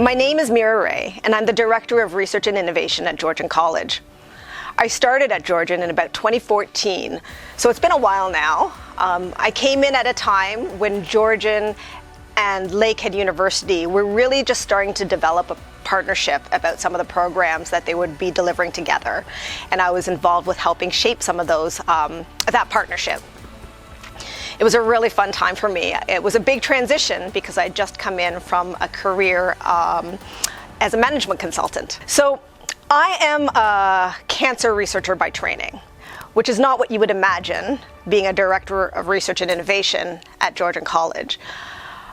My name is Mira, and I'm the Director of Research and Innovation at Georgian College. I started at Georgian in about 2014, so it's been a while now. I came in at a time when Georgian and Lakehead University were really just starting to develop a partnership about some of the programs that they would be delivering together, and I was involved with helping shape some of those that partnership. It was a really fun time for me. It was a big transition because I'd just come in from a career as a management consultant. So I am a cancer researcher by training, which is not what you would imagine being a Director of Research and Innovation at Georgian College.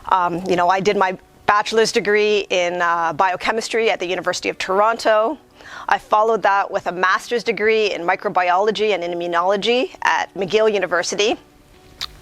I did my bachelor's degree in biochemistry at the University of Toronto. I followed that with a master's degree in microbiology and immunology at McGill University,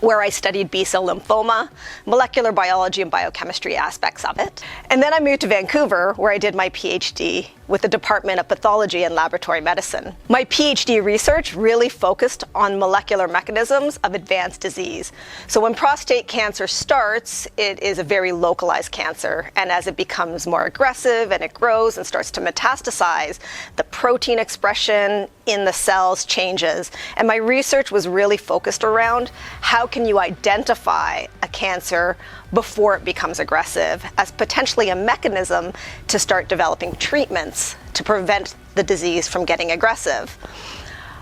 where I studied B-cell lymphoma, molecular biology and biochemistry aspects of it. And then I moved to Vancouver, where I did my PhD with the Department of Pathology and Laboratory Medicine. My PhD research really focused on molecular mechanisms of advanced disease. So when prostate cancer starts, it is a very localized cancer, and as it becomes more aggressive and it grows and starts to metastasize, the protein expression in the cells changes. And my research was really focused around how can you identify a cancer before it becomes aggressive as potentially a mechanism to start developing treatments to prevent the disease from getting aggressive.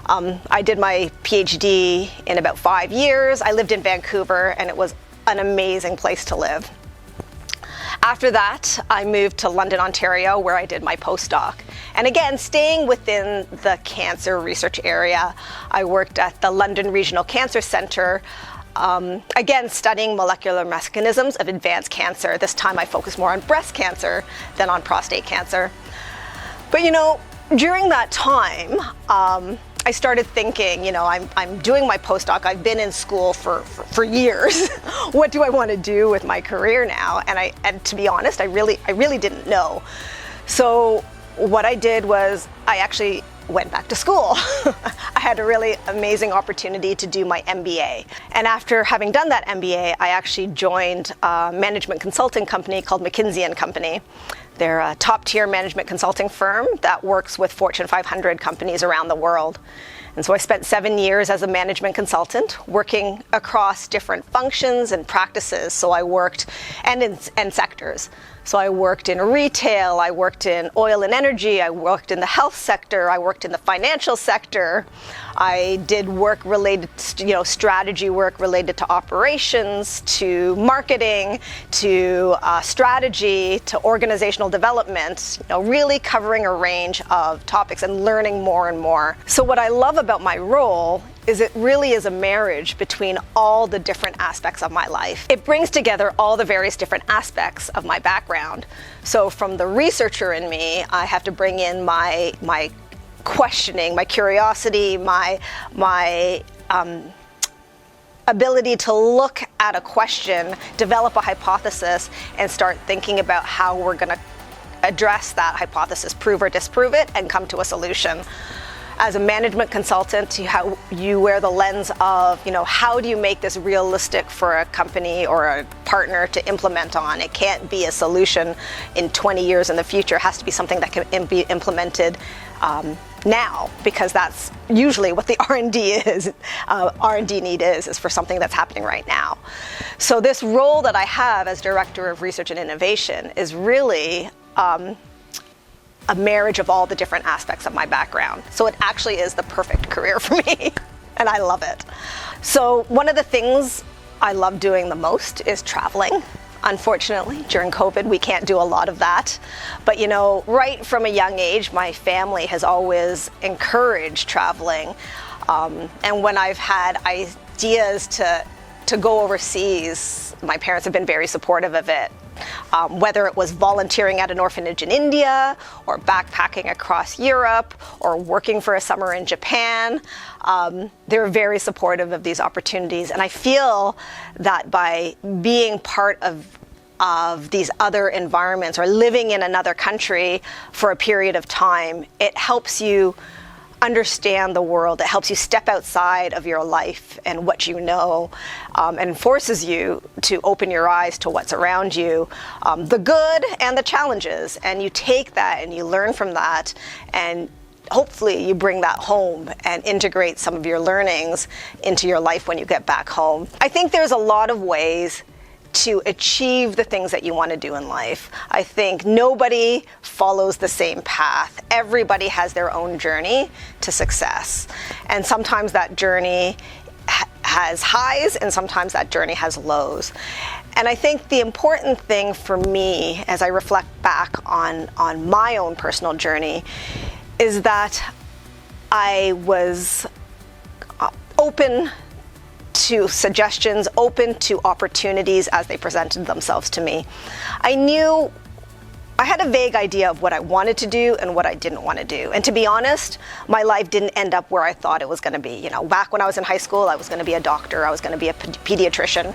I did my PhD in about 5 years. I lived in Vancouver, and it was an amazing place to live. After that, I moved to London, Ontario, where I did my postdoc. And again, staying within the cancer research area, I worked at the London Regional Cancer Centre, again, studying molecular mechanisms of advanced cancer. This time I focused more on breast cancer than on prostate cancer. But during that time, I started thinking, I'm doing my postdoc. I've been in school for years. What do I want to do with my career now? And to be honest, I really didn't know. So what I did was I actually went back to school. I had a really amazing opportunity to do my MBA. And after having done that MBA, I actually joined a management consulting company called McKinsey & Company. They're a top-tier management consulting firm that works with Fortune 500 companies around the world. And so I spent 7 years as a management consultant working across different functions and practices. So I worked and sectors. So I worked in retail, I worked in oil and energy, I worked in the health sector, I worked in the financial sector. I did work related to, strategy work related to operations, to marketing, to strategy, to organizational development, really covering a range of topics and learning more and more. So what I love about my role is it really is a marriage between all the different aspects of my life. It brings together all the various different aspects of my background. So from the researcher in me, I have to bring in my questioning, my curiosity, my ability to look at a question, develop a hypothesis, and start thinking about how we're going to address that hypothesis, prove or disprove it, and come to a solution. As a management consultant, you wear the lens of, how do you make this realistic for a company or a partner to implement on? It can't be a solution in 20 years in the future. It has to be something that can be implemented now, because that's usually what the R&D is. R&D need is for something that's happening right now. So this role that I have as Director of Research and Innovation is really a marriage of all the different aspects of my background. So it actually is the perfect career for me, and I love it. So one of the things I love doing the most is traveling. Unfortunately, during COVID, we can't do a lot of that. But right from a young age, my family has always encouraged traveling. And when I've had ideas to go overseas, my parents have been very supportive of it. Whether it was volunteering at an orphanage in India, or backpacking across Europe, or working for a summer in Japan, they're very supportive of these opportunities. And I feel that by being part of these other environments or living in another country for a period of time, it helps you understand the world. It helps you step outside of your life and what you know, and forces you to open your eyes to what's around you, the good and the challenges. And you take that and you learn from that, and hopefully you bring that home and integrate some of your learnings into your life when you get back home. I think there's a lot of ways to achieve the things that you want to do in life. I think nobody follows the same path. Everybody has their own journey to success. And sometimes that journey has highs and sometimes that journey has lows. And I think the important thing for me as I reflect back on my own personal journey is that I was open to suggestions, open to opportunities as they presented themselves to me. I had a vague idea of what I wanted to do and what I didn't want to do. And to be honest, my life didn't end up where I thought it was going to be. You know, back when I was in high school, I was going to be a doctor, I was going to be a pediatrician,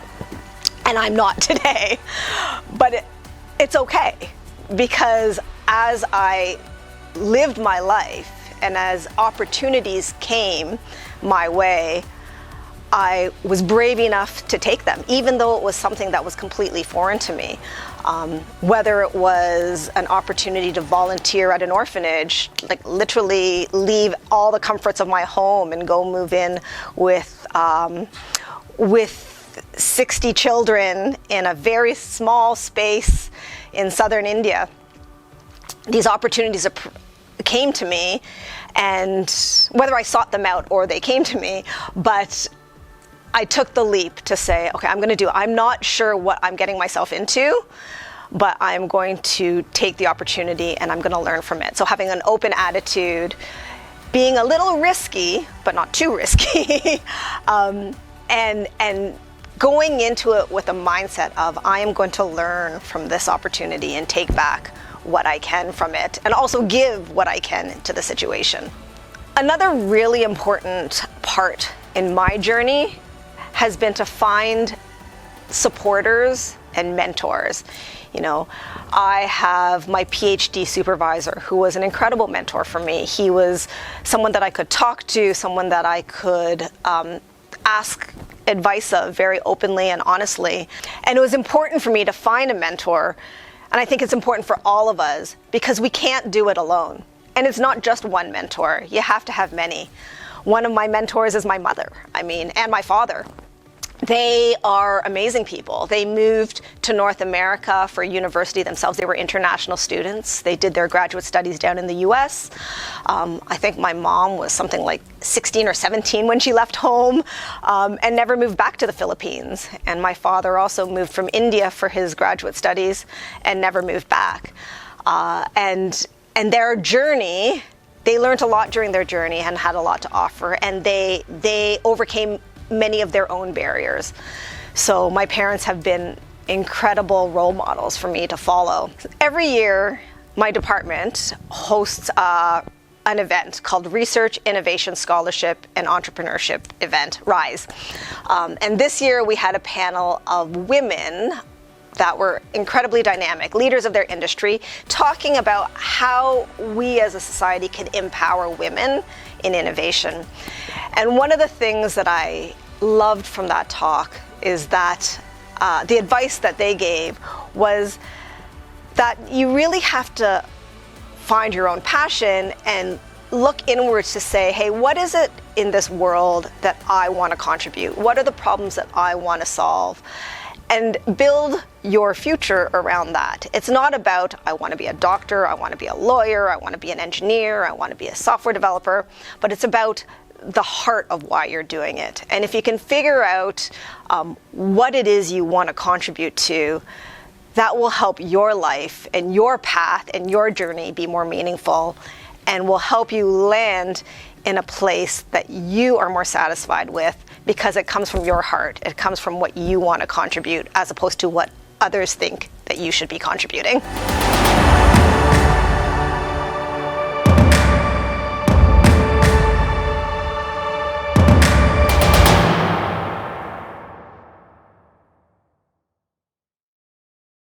and I'm not today. But it's okay, because as I lived my life and as opportunities came my way, I was brave enough to take them, even though it was something that was completely foreign to me. Whether it was an opportunity to volunteer at an orphanage, like literally leave all the comforts of my home and go move in with 60 children in a very small space in southern India. These opportunities came to me, and whether I sought them out or they came to me, but I took the leap to say, okay, I'm going to do it. I'm not sure what I'm getting myself into, but I'm going to take the opportunity and I'm going to learn from it. So having an open attitude, being a little risky, but not too risky, and going into it with a mindset of I am going to learn from this opportunity and take back what I can from it, and also give what I can to the situation. Another really important part in my journey has been to find supporters and mentors. You know, I have my PhD supervisor who was an incredible mentor for me. He was someone that I could talk to, someone that I could ask advice of very openly and honestly. And it was important for me to find a mentor, and I think it's important for all of us because we can't do it alone. And it's not just one mentor, you have to have many. One of my mentors is my mother, and my father. They are amazing people. They moved to North America for university themselves. They were international students. They did their graduate studies down in the US. I think my mom was something like 16 or 17 when she left home, and never moved back to the Philippines. And my father also moved from India for his graduate studies and never moved back. And their journey, they learned a lot during their journey and had a lot to offer, and they overcame many of their own barriers. So my parents have been incredible role models for me to follow. Every year, my department hosts an event called Research, Innovation, Scholarship, and Entrepreneurship event, RISE. And this year we had a panel of women that were incredibly dynamic, leaders of their industry, talking about how we as a society can empower women in innovation. And one of the things that I loved from that talk is that the advice that they gave was that you really have to find your own passion and look inwards to say, hey, what is it in this world that I want to contribute? What are the problems that I want to solve? And build your future around that. It's not about, I want to be a doctor, I want to be a lawyer, I want to be an engineer, I want to be a software developer, but it's about the heart of why you're doing it. And if you can figure out what it is you want to contribute to, that will help your life and your path and your journey be more meaningful, and will help you land in a place that you are more satisfied with, because it comes from your heart. It comes from what you want to contribute, as opposed to what others think that you should be contributing.